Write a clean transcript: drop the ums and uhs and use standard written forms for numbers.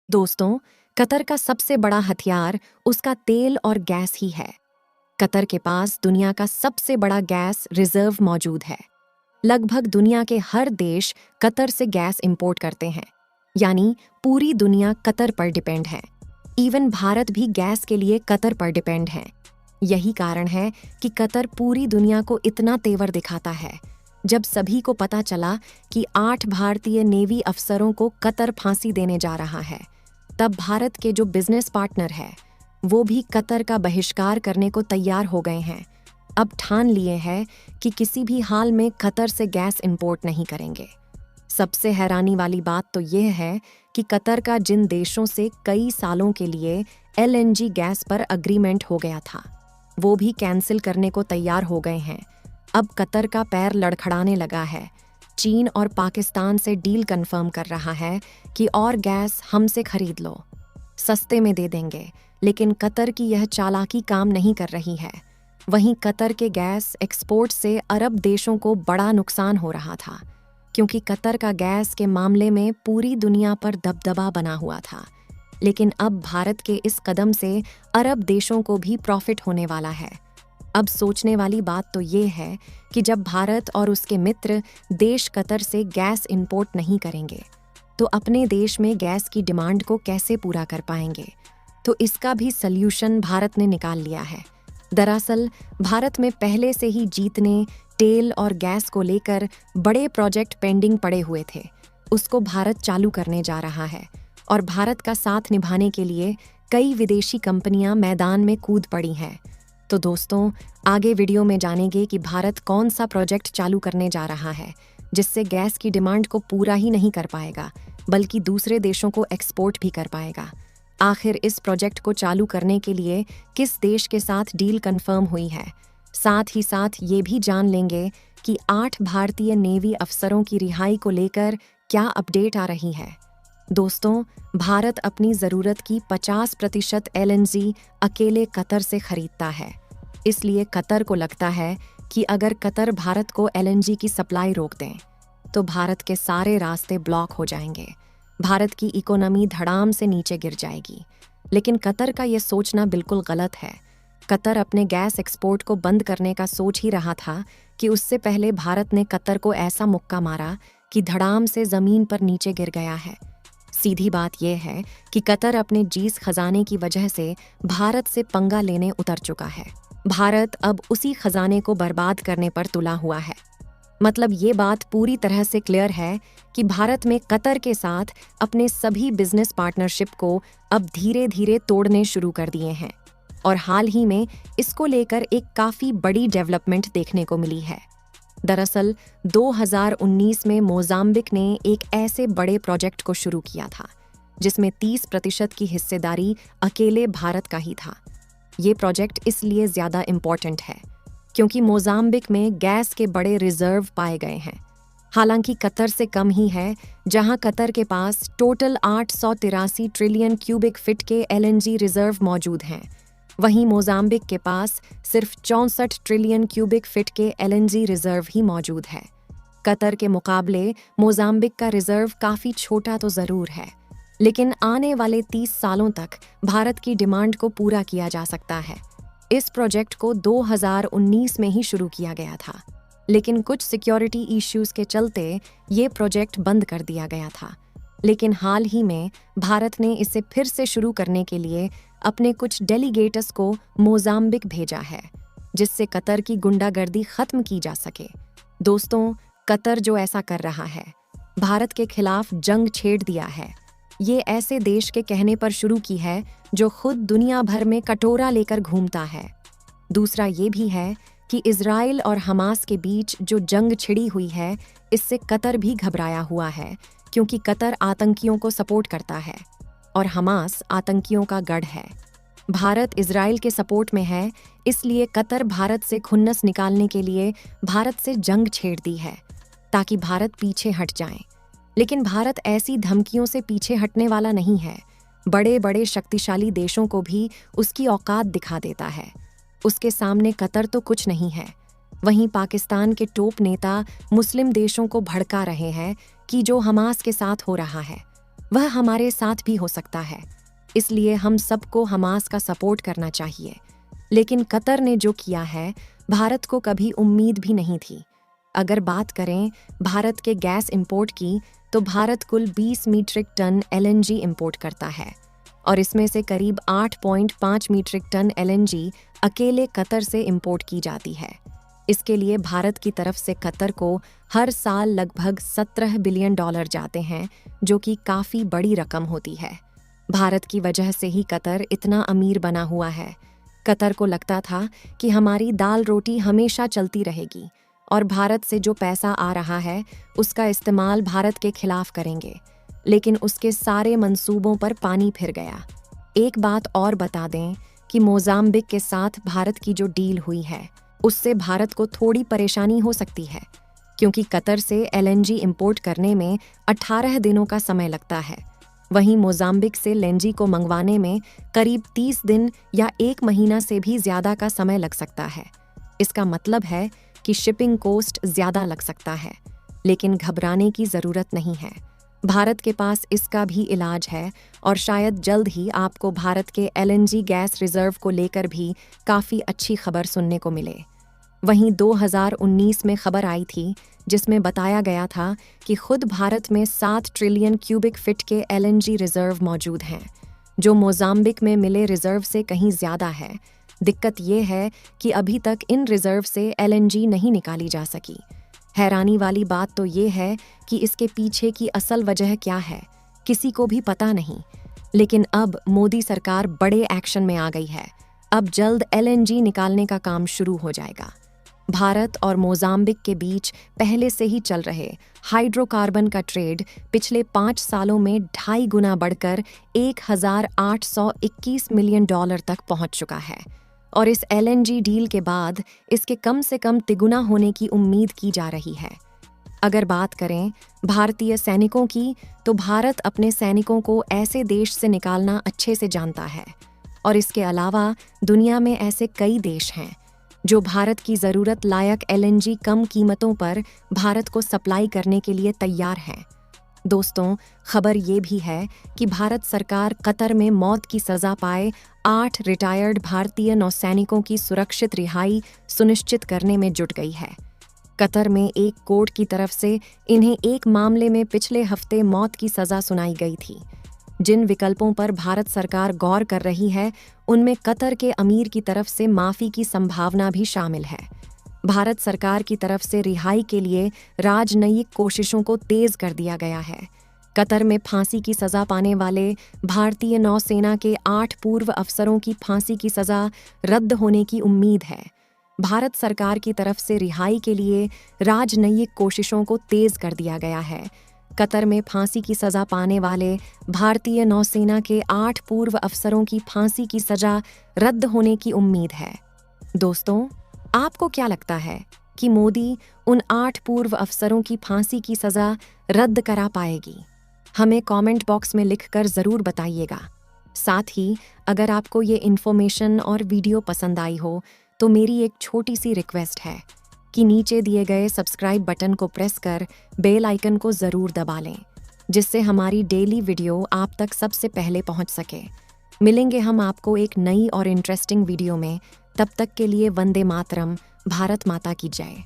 दोस्तों, कतर का सबसे बड़ा हथियार उसका तेल और गैस ही है। कतर के पास दुनिया का सबसे बड़ा गैस रिजर्व मौजूद है। लगभग दुनिया के हर देश कतर से गैस इंपोर्ट करते हैं, यानी पूरी दुनिया कतर पर डिपेंड है। इवन भारत भी गैस के लिए कतर पर डिपेंड है। यही कारण है कि कतर पूरी दुनिया को इतना तेवर दिखाता है। जब सभी को पता चला कि 8 भारतीय नेवी अफसरों को कतर फांसी देने जा रहा है, तब भारत के जो बिजनेस पार्टनर है वो भी कतर का बहिष्कार करने को तैयार हो गए हैं। अब ठान लिए हैं कि किसी भी हाल में कतर से गैस इंपोर्ट नहीं करेंगे। सबसे हैरानी वाली बात तो यह है कि कतर का जिन देशों से कई सालों के लिए एलएनजी गैस पर अग्रीमेंट हो गया था, वो भी कैंसिल करने को तैयार हो गए हैं। अब कतर का पैर लड़खड़ाने लगा है। चीन और पाकिस्तान से डील कंफर्म कर रहा है कि और गैस हमसे खरीद लो, सस्ते में दे देंगे। लेकिन कतर की यह चालाकी काम नहीं कर रही है। वहीं कतर के गैस एक्सपोर्ट से अरब देशों को बड़ा नुकसान हो रहा था, क्योंकि कतर का गैस के मामले में पूरी दुनिया पर दबदबा बना हुआ था। लेकिन अब भारत के इस कदम से अरब देशों को भी प्रॉफिट होने वाला है। अब सोचने वाली बात तो ये है कि जब भारत और उसके मित्र देश कतर से गैस इंपोर्ट नहीं करेंगे, तो अपने देश में गैस की डिमांड को कैसे पूरा कर पाएंगे। तो इसका भी सल्यूशन भारत ने निकाल लिया है। दरअसल भारत में पहले से ही जीतने तेल और गैस को लेकर बड़े प्रोजेक्ट पेंडिंग पड़े हुए थे। उसको भारत चालू करने जा रहा है और भारत का साथ निभाने के लिए कई विदेशी कंपनियां मैदान में कूद पड़ी हैं। तो दोस्तों, आगे वीडियो में जानेंगे कि भारत कौन सा प्रोजेक्ट चालू करने जा रहा है, जिससे गैस की डिमांड को पूरा ही नहीं कर पाएगा, बल्कि दूसरे देशों को एक्सपोर्ट भी कर पाएगा। आखिर इस प्रोजेक्ट को चालू करने के लिए किस देश के साथ डील कंफर्म हुई है। साथ ही साथ ये भी जान लेंगे कि 8 भारतीय नेवी अफसरों की रिहाई को लेकर क्या अपडेट आ रही है। दोस्तों, भारत अपनी ज़रूरत की 50% एलएनजी अकेले कतर से खरीदता है। इसलिए कतर को लगता है कि अगर कतर भारत को एलएनजी की सप्लाई रोक दें, तो भारत के सारे रास्ते ब्लॉक हो जाएंगे। भारत की इकोनॉमी धड़ाम से नीचे गिर जाएगी। लेकिन कतर का ये सोचना बिल्कुल गलत है। कतर अपने गैस एक्सपोर्ट को बंद करने का सोच ही रहा था कि उससे पहले भारत ने कतर को ऐसा मुक्का मारा कि धड़ाम से ज़मीन पर नीचे गिर गया है। सीधी बात यह है कि कतर अपने जीस खजाने की वजह से भारत से पंगा लेने उतर चुका है। भारत अब उसी खजाने को बर्बाद करने पर तुला हुआ है। मतलब ये बात पूरी तरह से क्लियर है कि भारत में कतर के साथ अपने सभी बिजनेस पार्टनरशिप को अब धीरे धीरे तोड़ने शुरू कर दिए हैं। और हाल ही में इसको लेकर एक काफ़ी बड़ी डेवलपमेंट देखने को मिली है। दरअसल 2019 में मोजाम्बिक ने एक ऐसे बड़े प्रोजेक्ट को शुरू किया था जिसमें 30% की हिस्सेदारी अकेले भारत का ही था। ये प्रोजेक्ट इसलिए ज़्यादा इम्पॉर्टेंट है क्योंकि मोजाम्बिक में गैस के बड़े रिजर्व पाए गए हैं। हालांकि कतर से कम ही है, जहां कतर के पास टोटल 883 ट्रिलियन क्यूबिक फिट के एलएनजी रिजर्व मौजूद हैं। वहीं मोजाम्बिक के पास सिर्फ 64 ट्रिलियन क्यूबिक फिट के एलएनजी रिजर्व ही मौजूद है। कतर के मुकाबले मोजाम्बिक का रिजर्व काफ़ी छोटा तो ज़रूर है, लेकिन आने वाले 30 सालों तक भारत की डिमांड को पूरा किया जा सकता है। इस प्रोजेक्ट को 2019 में ही शुरू किया गया था, लेकिन कुछ सिक्योरिटी इश्यूज के चलते ये प्रोजेक्ट बंद कर दिया गया था। लेकिन हाल ही में भारत ने इसे फिर से शुरू करने के लिए अपने कुछ डेलीगेट्स को मोजाम्बिक भेजा है, जिससे कतर की गुंडागर्दी खत्म की जा सके। दोस्तों, कतर जो ऐसा कर रहा है, भारत के खिलाफ जंग छेड़ दिया है, ये ऐसे देश के कहने पर शुरू की है जो खुद दुनिया भर में कटोरा लेकर घूमता है। दूसरा ये भी है कि इजराइल और हमास के बीच जो जंग छिड़ी हुई है, इससे कतर भी घबराया हुआ है, क्योंकि कतर आतंकियों को सपोर्ट करता है और हमास आतंकियों का गढ़ है। भारत इजराइल के सपोर्ट में है, इसलिए कतर भारत से खुन्नस निकालने के लिए भारत से जंग छेड़ दी है ताकि भारत पीछे हट जाए। लेकिन भारत ऐसी धमकियों से पीछे हटने वाला नहीं है। बड़े बड़े शक्तिशाली देशों को भी उसकी औकात दिखा देता है। उसके सामने कतर तो कुछ नहीं है। वहीं पाकिस्तान के टॉप नेता मुस्लिम देशों को भड़का रहे हैं कि जो हमास के साथ हो रहा है, वह हमारे साथ भी हो सकता है। इसलिए हम सबको हमास का सपोर्ट करना चाहिए। लेकिन कतर ने जो किया है, भारत को कभी उम्मीद भी नहीं थी। अगर बात करें भारत के गैस इंपोर्ट की, तो भारत कुल 20 मीट्रिक टन एलएनजी इंपोर्ट करता है और इसमें से करीब 8.5 मीट्रिक टन एलएनजी अकेले कतर से इंपोर्ट की जाती है। इसके लिए भारत की तरफ से कतर को हर साल लगभग $17 बिलियन जाते हैं, जो कि काफ़ी बड़ी रकम होती है। भारत की वजह से ही कतर इतना अमीर बना हुआ है। कतर को लगता था कि हमारी दाल रोटी हमेशा चलती रहेगी और भारत से जो पैसा आ रहा है उसका इस्तेमाल भारत के खिलाफ करेंगे, लेकिन उसके सारे मंसूबों पर पानी फिर गया। एक बात और बता दें कि मोजाम्बिक के साथ भारत की जो डील हुई है, उससे भारत को थोड़ी परेशानी हो सकती है, क्योंकि कतर से एलएनजी इंपोर्ट करने में 18 दिनों का समय लगता है। वहीं मोजाम्बिक से एलएनजी को मंगवाने में करीब 30 दिन या 1 महीना से भी ज़्यादा का समय लग सकता है। इसका मतलब है कि शिपिंग कॉस्ट ज़्यादा लग सकता है, लेकिन घबराने की ज़रूरत नहीं है। भारत के पास इसका भी इलाज है और शायद जल्द ही आपको भारत के एलएनजी गैस रिजर्व को लेकर भी काफ़ी अच्छी खबर सुनने को मिले। वहीं 2019 में खबर आई थी जिसमें बताया गया था कि खुद भारत में 7 ट्रिलियन क्यूबिक फीट के एलएनजी रिजर्व मौजूद हैं, जो मोजाम्बिक में मिले रिजर्व से कहीं ज़्यादा है। दिक्कत ये है कि अभी तक इन रिजर्व से एलएनजी नहीं निकाली जा सकी। हैरानी वाली बात तो ये है कि इसके पीछे की असल वजह क्या है, किसी को भी पता नहीं। लेकिन अब मोदी सरकार बड़े एक्शन में आ गई है। अब जल्द एलएनजी निकालने का काम शुरू हो जाएगा। भारत और मोजाम्बिक के बीच पहले से ही चल रहे हाइड्रोकार्बन का ट्रेड पिछले 5 सालों में 2.5 गुना बढ़कर $1,821 मिलियन तक पहुंच चुका है और इस एलएनजी डील के बाद इसके कम से कम तिगुना होने की उम्मीद की जा रही है। अगर बात करें भारतीय सैनिकों की, तो भारत अपने सैनिकों को ऐसे देश से निकालना अच्छे से जानता है और इसके अलावा दुनिया में ऐसे कई देश हैं जो भारत की ज़रूरत लायक एलएनजी कम कीमतों पर भारत को सप्लाई करने के लिए तैयार हैं। दोस्तों, खबर ये भी है कि भारत सरकार कतर में मौत की सज़ा पाए 8 रिटायर्ड भारतीय नौसैनिकों की सुरक्षित रिहाई सुनिश्चित करने में जुट गई है। कतर में एक कोर्ट की तरफ से इन्हें एक मामले में पिछले हफ्ते मौत की सज़ा सुनाई गई थी। जिन विकल्पों पर भारत सरकार गौर कर रही है, उनमें कतर के अमीर की तरफ से माफ़ी की संभावना भी शामिल है। भारत सरकार की तरफ से रिहाई के लिए राजनयिक कोशिशों को तेज कर दिया गया है। कतर में फांसी की सज़ा पाने वाले भारतीय नौसेना के 8 पूर्व अफसरों की फांसी की सज़ा रद्द होने की उम्मीद है। भारत सरकार की तरफ से रिहाई के लिए राजनयिक कोशिशों को तेज कर दिया गया है। कतर में फांसी की सज़ा पाने वाले भारतीय नौसेना के 8 पूर्व अफसरों की फांसी की सज़ा रद्द होने की उम्मीद है। दोस्तों, आपको क्या लगता है कि मोदी उन 8 पूर्व अफसरों की फांसी की सज़ा रद्द करा पाएगी? हमें कमेंट बॉक्स में लिखकर ज़रूर बताइएगा। साथ ही अगर आपको ये इन्फॉर्मेशन और वीडियो पसंद आई हो, तो मेरी एक छोटी सी रिक्वेस्ट है कि नीचे दिए गए सब्सक्राइब बटन को प्रेस कर बेल आइकन को ज़रूर दबा लें, जिससे हमारी डेली वीडियो आप तक सबसे पहले पहुंच सके। मिलेंगे हम आपको एक नई और इंटरेस्टिंग वीडियो में। तब तक के लिए वंदे मातरम। भारत माता की जय।